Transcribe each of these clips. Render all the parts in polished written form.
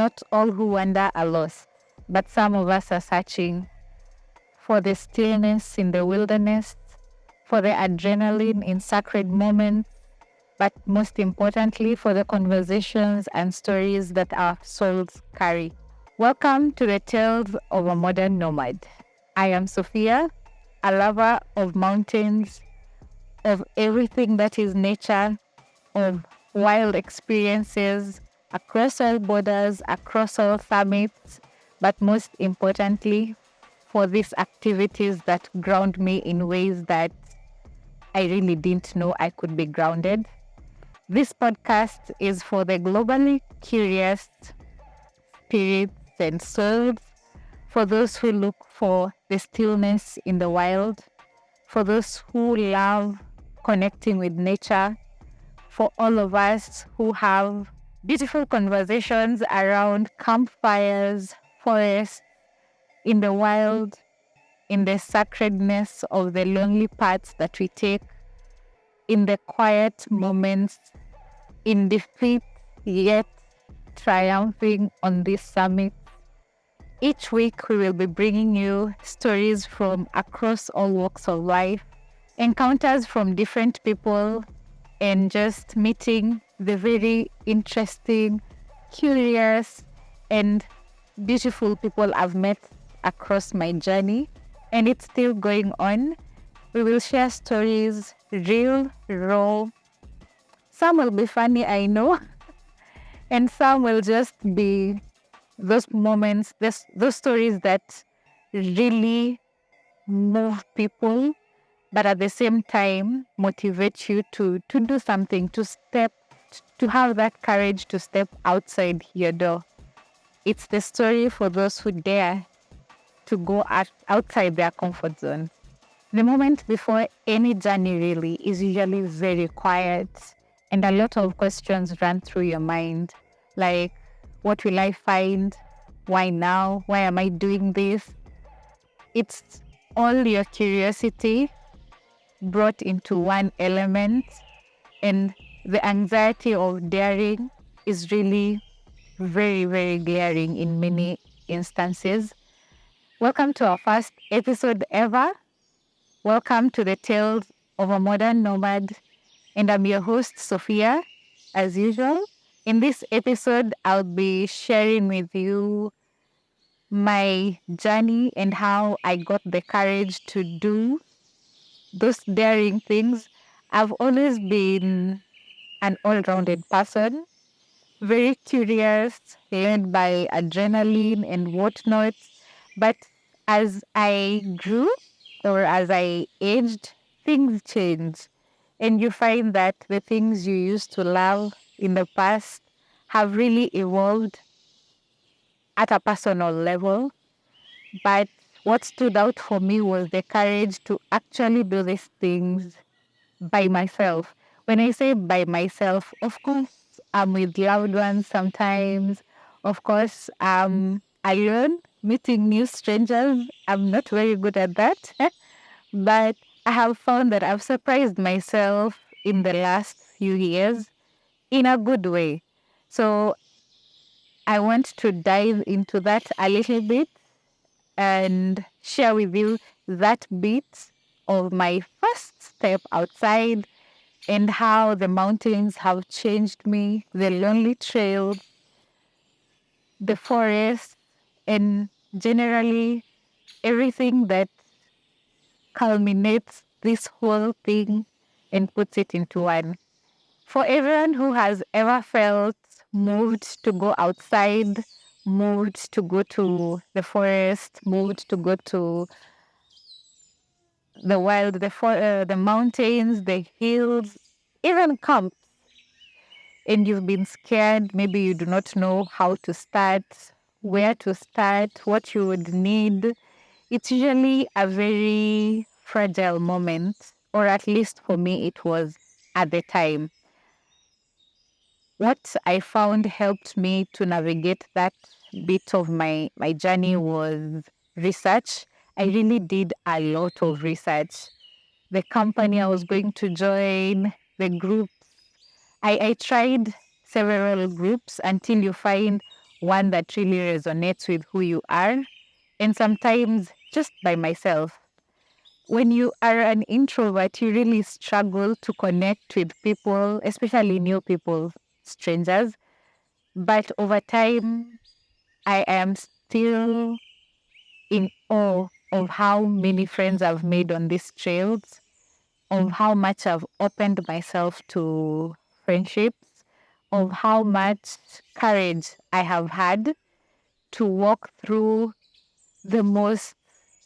not all who wander are lost, but some of us are searching for the stillness in the wilderness, for the adrenaline in sacred moments, but most importantly, for the conversations and stories that our souls carry. Welcome to the Tales of a Modern Nomad. I am Sophia, a lover of mountains, of everything that is nature, of wild experiences across all borders, across all summits, but most importantly, for these activities that ground me in ways that I really didn't know I could be grounded. This podcast is for the globally curious spirits and souls, for those who look for the stillness in the wild, for those who love connecting with nature, for all of us who have beautiful conversations around campfires, forests, in the wild, in the sacredness of the lonely paths that we take, in the quiet moments, in defeat, yet triumphing on this summit. Each week, we will be bringing you stories from across all walks of life, encounters from different people, and just meeting the very interesting, curious, and beautiful people I've met across my journey. And it's still going on. We will share stories, real, raw. Some will be funny, I know, and some will just be those moments, those stories that really move people, but at the same time motivate you to do something, to have that courage to step outside your door. It's the story for those who dare to go outside their comfort zone. The moment before any journey really is usually very quiet, and a lot of questions run through your mind, like, what will I find? Why now? Why am I doing this? It's all your curiosity brought into one element, and the anxiety of daring is really very, very glaring in many instances. Welcome to our first episode ever. Welcome to the Tales of a Modern Nomad, and I'm your host, Sophia, as usual. In this episode, I'll be sharing with you my journey and how I got the courage to do those daring things. I've always been an all-rounded person, very curious, led by adrenaline and whatnot. But as I grew, or as I aged, things change. And you find that the things you used to love in the past have really evolved at a personal level. But what stood out for me was the courage to actually do these things by myself. When I say by myself, of course, I'm with loved ones sometimes. Of course, I'm alone, meeting new strangers. I'm not very good at that. But I have found that I've surprised myself in the last few years in a good way. So I want to dive into that a little bit and share with you that bit of my first step outside and how the mountains have changed me, the lonely trails, the forest, and generally everything that culminates this whole thing and puts it into one. For everyone who has ever felt moved to go outside, moved to go to the forest, moved to go to the wild, the mountains, the hills, even camps, and you've been scared, maybe you do not know how to start, where to start, what you would need, it's usually a very fragile moment, or at least for me it was at the time. What I found helped me to navigate that bit of my journey was research. I really did a lot of research. The company I was going to join, the groups. I tried several groups until you find one that really resonates with who you are, and sometimes just by myself. When you are an introvert, you really struggle to connect with people, especially new people, strangers. But over time, I am still in awe of how many friends I've made on these trails, of how much I've opened myself to friendships, of how much courage I have had to walk through the most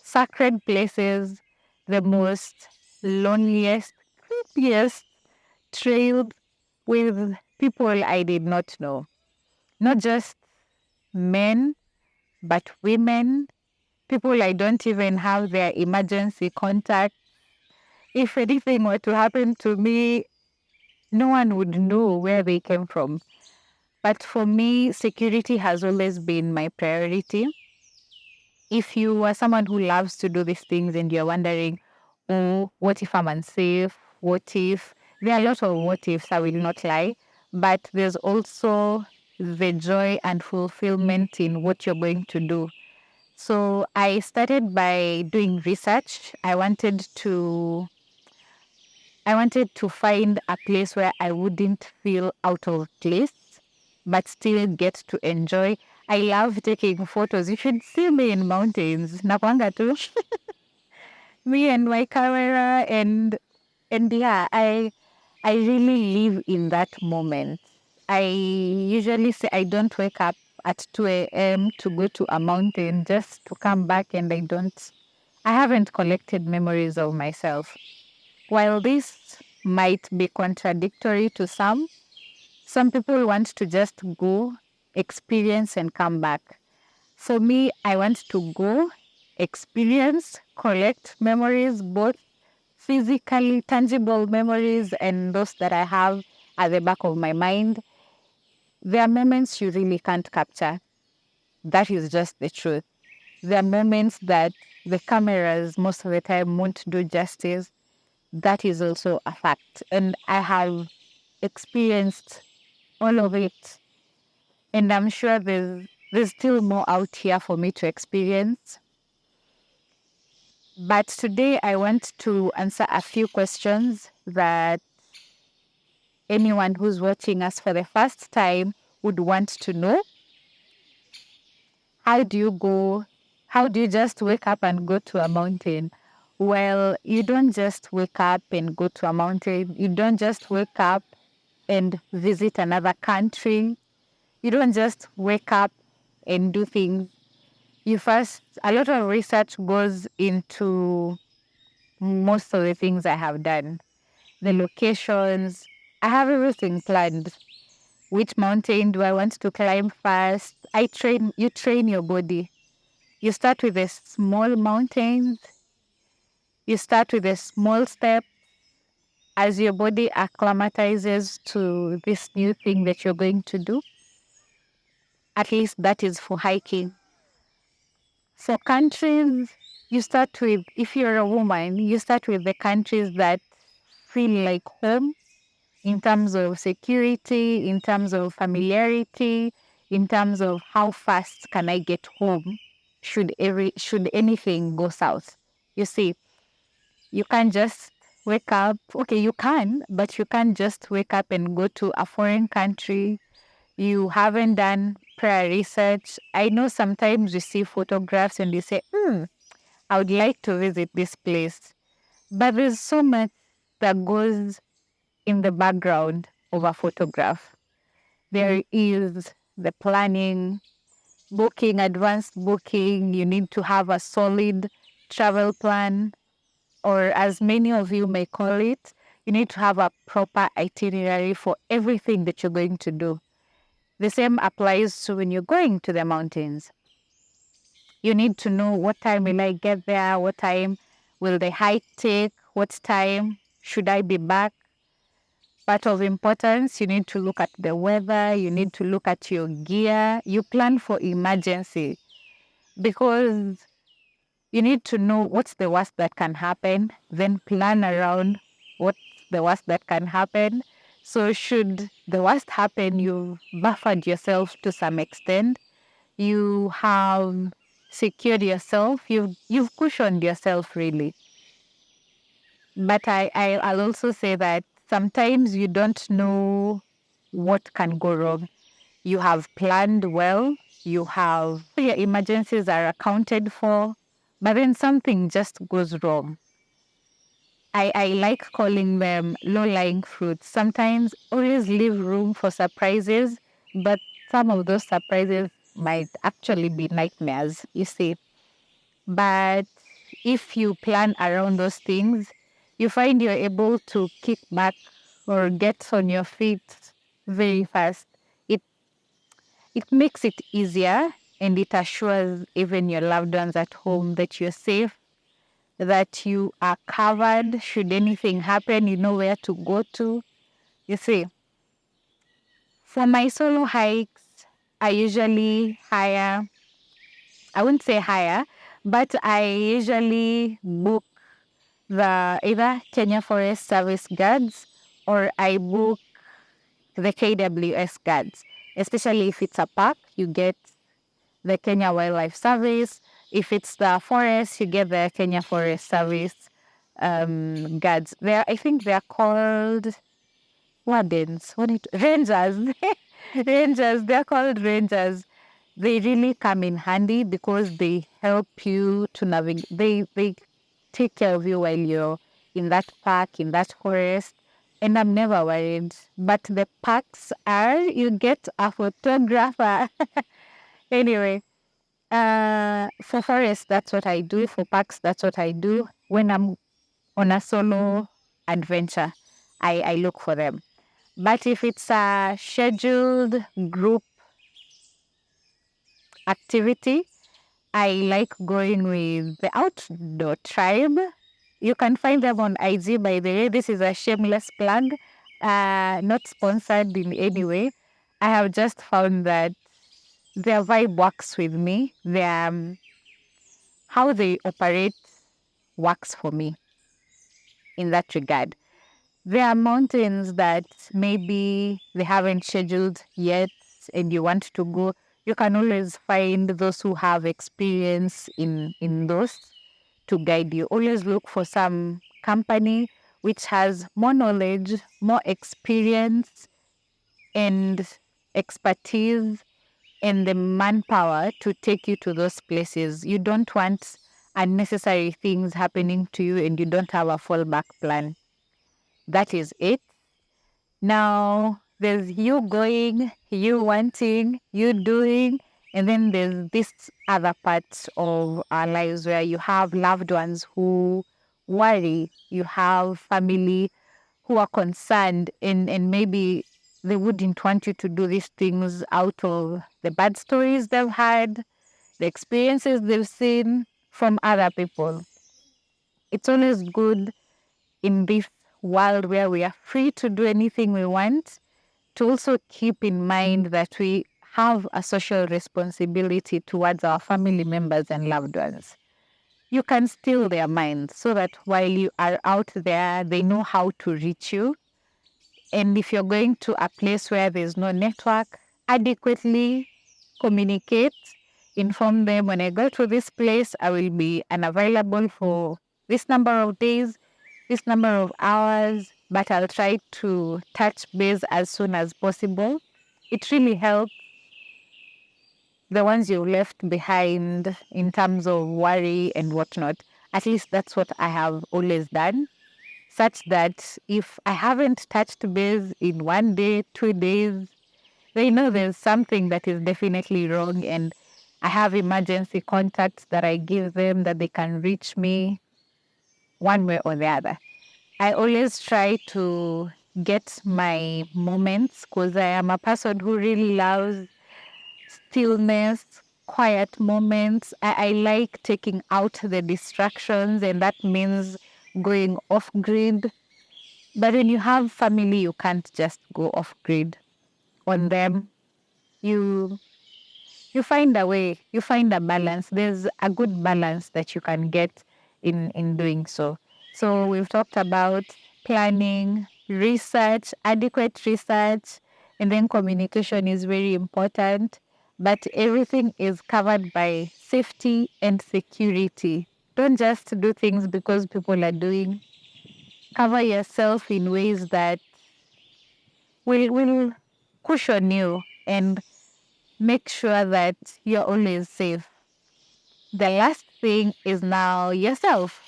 sacred places, the most loneliest, creepiest trails with people I did not know. Not just men, but women, people I don't even have their emergency contact. If anything were to happen to me, no one would know where they came from. But for me, security has always been my priority. If you are someone who loves to do these things and you're wondering, oh, what if I'm unsafe? What if? There are a lot of what ifs, I will not lie. But there's also the joy and fulfillment in what you're going to do. So I started by doing research. I wanted to find a place where I wouldn't feel out of place, but still get to enjoy. I love taking photos. You should see me in mountains. Nakwanga tu. Me and my camera and yeah, I really live in that moment. I usually say I don't wake up at 2 a.m. to go to a mountain just to come back, and I haven't collected memories of myself. While this might be contradictory to some people want to just go, experience, and come back. For me, I want to go, experience, collect memories, both physically tangible memories and those that I have at the back of my mind. There are moments you really can't capture. That is just the truth. There are moments that the cameras most of the time won't do justice. That is also a fact. And I have experienced all of it. And I'm sure there's still more out here for me to experience. But today I want to answer a few questions that anyone who's watching us for the first time would want to know. How do you go? How do you just wake up and go to a mountain? Well, you don't just wake up and go to a mountain. You don't just wake up and visit another country. You don't just wake up and do things. A lot of research goes into most of the things I have done. The locations, I have everything planned. Which mountain do I want to climb first? You train your body. You start with the small mountains. You start with a small step as your body acclimatizes to this new thing that you're going to do. At least that is for hiking. For countries, if you're a woman, you start with the countries that feel like home in terms of security, in terms of familiarity, in terms of how fast can I get home should anything go south. You see, you can't just wake up. Okay, you can, but you can't just wake up and go to a foreign country. You haven't done prior research. I know sometimes you see photographs and you say, I would like to visit this place. But there's so much that goes in the background of a photograph. There is the planning, advanced booking. You need to have a solid travel plan, or as many of you may call it, you need to have a proper itinerary for everything that you're going to do. The same applies to when you're going to the mountains. You need to know what time will I get there, what time will the hike take, what time should I be back. Part of importance, you need to look at the weather, you need to look at your gear, you plan for emergency because you need to know what's the worst that can happen, then plan around what's the worst that can happen. So should the worst happen, you've buffered yourself to some extent. You have secured yourself. You've cushioned yourself really. But I'll also say that sometimes you don't know what can go wrong. You have planned well, your emergencies are accounted for, but then something just goes wrong. I like calling them low-lying fruits. Sometimes always leave room for surprises, but some of those surprises might actually be nightmares, you see. But if you plan around those things, you find you're able to kick back or get on your feet very fast. It it makes it easier, and it assures even your loved ones at home that you're safe, that you are covered. Should anything happen, you know where to go to. You see, for my solo hikes, I usually I wouldn't say hire, but I usually book the either Kenya Forest Service guards or I book the KWS guards. Especially if it's a park, you get the Kenya Wildlife Service. If it's the forest, you get the Kenya Forest Service guards. I think they're called wardens. Rangers. Rangers. They're called rangers. They really come in handy because they help you to navigate. They take care of you while you're in that park, in that forest. And I'm never worried. But the parks are, you get a photographer. Anyway, for forest, that's what I do. For parks, that's what I do. When I'm on a solo adventure, I look for them. But if it's a scheduled group activity, I like going with the outdoor tribe. You can find them on IG, by the way. This is a shameless plug, not sponsored in any way. I have just found that their vibe works with me. How they operate works for me in that regard. There are mountains that maybe they haven't scheduled yet and you want to go. You can always find those who have experience in those to guide you. Always look for some company which has more knowledge, more experience, and expertise and the manpower to take you to those places. You don't want unnecessary things happening to you and you don't have a fallback plan. That is it. Now, there's you going, you wanting, you doing, and then there's this other part of our lives where you have loved ones who worry, you have family who are concerned, and maybe they wouldn't want you to do these things out of the bad stories they've had, the experiences they've seen from other people. It's always good in this world where we are free to do anything we want to also keep in mind that we have a social responsibility towards our family members and loved ones. You can still their minds so that while you are out there, they know how to reach you. And if you're going to a place where there's no network, adequately communicate, inform them when I go to this place, I will be unavailable for this number of days, this number of hours, but I'll try to touch base as soon as possible. It really helps the ones you left behind in terms of worry and whatnot. At least that's what I have always done, such that if I haven't touched base in 1 day, 2 days, they know there's something that is definitely wrong, and I have emergency contacts that I give them that they can reach me one way or the other. I always try to get my moments because I am a person who really loves stillness, quiet moments. I like taking out the distractions, and that means going off grid. But when you have family, you can't just go off grid on them. You you find a way, you find a balance. There's a good balance that you can get in doing so. So we've talked about planning, research, adequate research, and then communication is very important. But everything is covered by safety and security. Don't just do things because people are doing. Cover yourself in ways that will cushion you and make sure that you're always safe. The last thing is now yourself.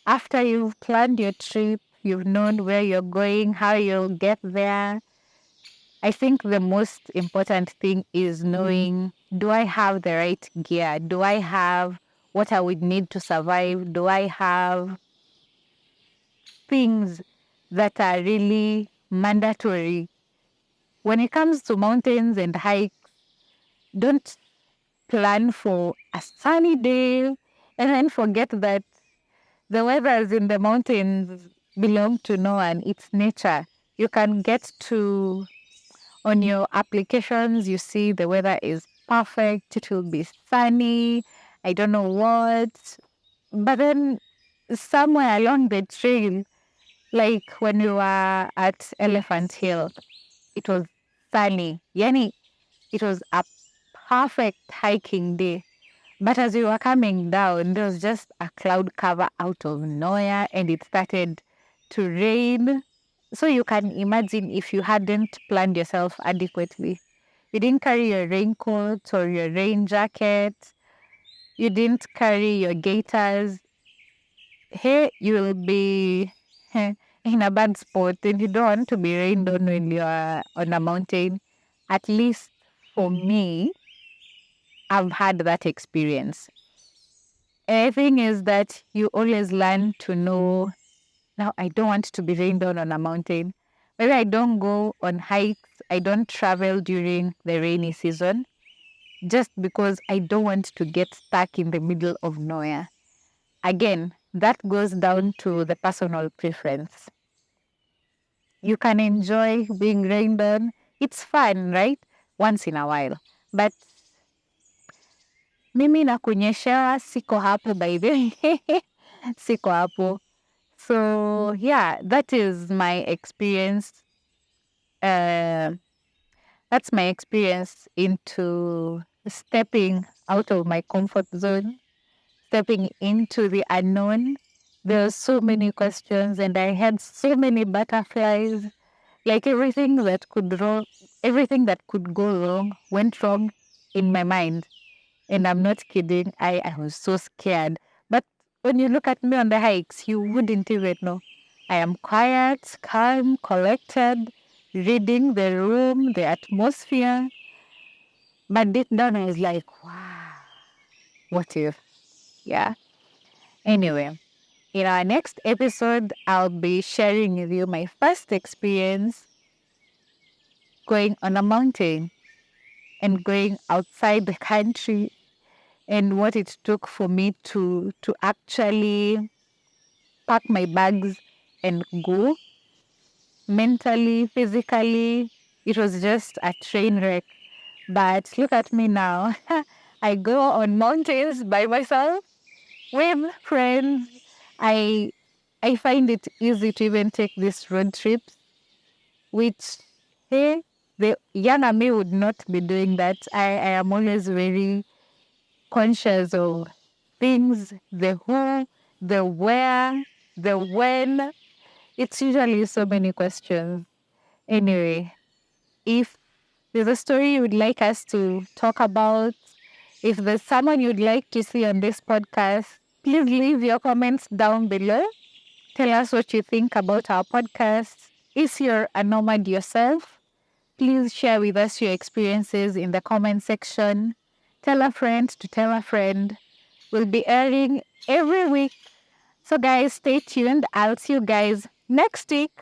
After you've planned your trip, you've known where you're going, how you'll get there. I think the most important thing is knowing, do I have the right gear? Do I have what I would need to survive? Do I have things that are really mandatory? When it comes to mountains and hikes, don't plan for a sunny day and then forget that the weathers in the mountains belong to no one. It's nature. You can get to, on your applications, you see the weather is perfect. It will be sunny. I don't know what. But then somewhere along the trail, like when we were at Elephant Hill, it was sunny. Yani, it was a perfect hiking day. But as we were coming down, there was just a cloud cover out of nowhere and it started to rain. So you can imagine if you hadn't planned yourself adequately. You didn't carry your raincoat or your rain jacket. You didn't carry your gaiters. Here you will be in a bad spot and you don't want to be rained on when you are on a mountain. At least for me, I've had that experience. And the thing is that you always learn to know, now I don't want to be rained on a mountain. Maybe I don't go on hikes, I don't travel during the rainy season just because I don't want to get stuck in the middle of nowhere. Again, that goes down to the personal preference. You can enjoy being rained on. It's fun, right? Once in a while. But mimi na kunyeshewa siko hapo by the way. Siko hapo. So yeah, that is my experience. Uh, that's my experience into stepping out of my comfort zone, stepping into the unknown. There were so many questions, and I had so many butterflies. Like everything that could go wrong went wrong in my mind. And I'm not kidding. I was so scared. But when you look at me on the hikes, you wouldn't even know. I am quiet, calm, collected, reading the room, the atmosphere. But deep down, I was like, wow, what if? Yeah. Anyway, in our next episode, I'll be sharing with you my first experience going on a mountain and going outside the country and what it took for me to actually pack my bags and go. Mentally, physically, it was just a train wreck. But look at me now. I go on mountains by myself with friends. I I find it easy to even take these road trips, which, hey, the younger me would not be doing that. I am always very conscious of things, the who, the where, the when. It's usually so many questions. Anyway, if there's a story you would like us to talk about, if there's someone you'd like to see on this podcast, please leave your comments down below. Tell us what you think about our podcast. If you're a nomad yourself, please share with us your experiences in the comment section. Tell a friend to tell a friend. We'll be airing every week. So guys, stay tuned. I'll see you guys next week.